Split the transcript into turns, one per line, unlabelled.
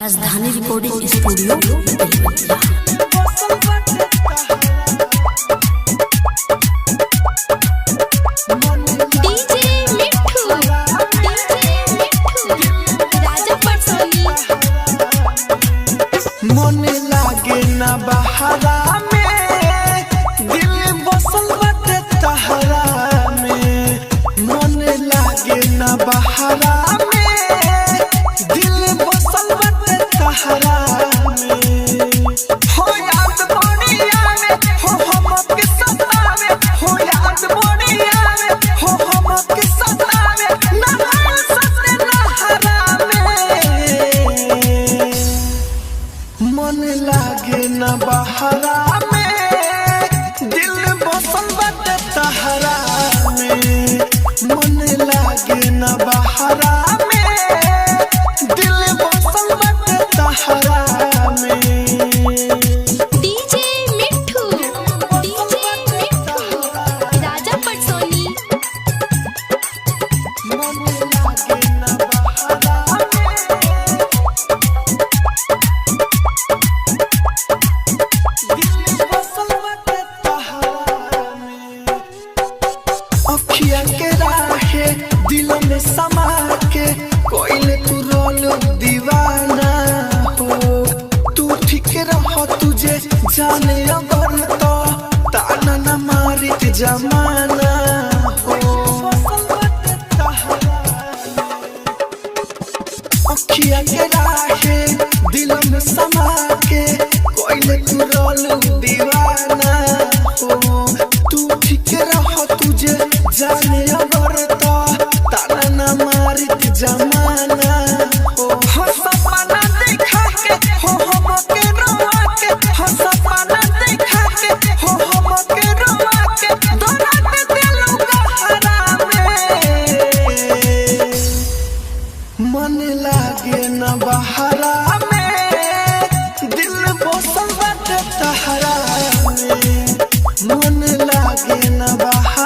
राजधानी recording studio
DJ मिठू राजा पटसोनी।
मन लागे ना बहारा में दिल बसल बाटे तहरा में। मन लागे ना बहारा में दिल बसल बाटे तहरा में। हो याद बढ़िया में हो हम के सतावे। हो याद बढ़िया में हो हम के सतावे। नहाल सते नहरा में। मन लागे ना बहारा में दिल बसल बाटे तहरा में। मन लागे ना बहारा में दिल बसल बाटे तहरा में।
डीजे मिठू राजा पटसोनी।
मन लागे ना बहारा अखिया के राहे दिल में समा के कोइले तू रोल दीवाना हो। तू ठीक रह तुझे जाने अगर तो ताना न मारित जमाना हो। अखिया के राहे दिल में समा के कोइले तू रोल दीवाना हो। तू ठीक रह तुझे जाने अगर तो ताना न मारित जमाना हो। हो सपना देखा के हो हम के रोवा के। हो सपना देखा के हो हम के रोवा के। दर्द दिल गहरा में। मन लागे ना बहारा में दिल बसल बाटे तहरा में। मन लागे ना बहारा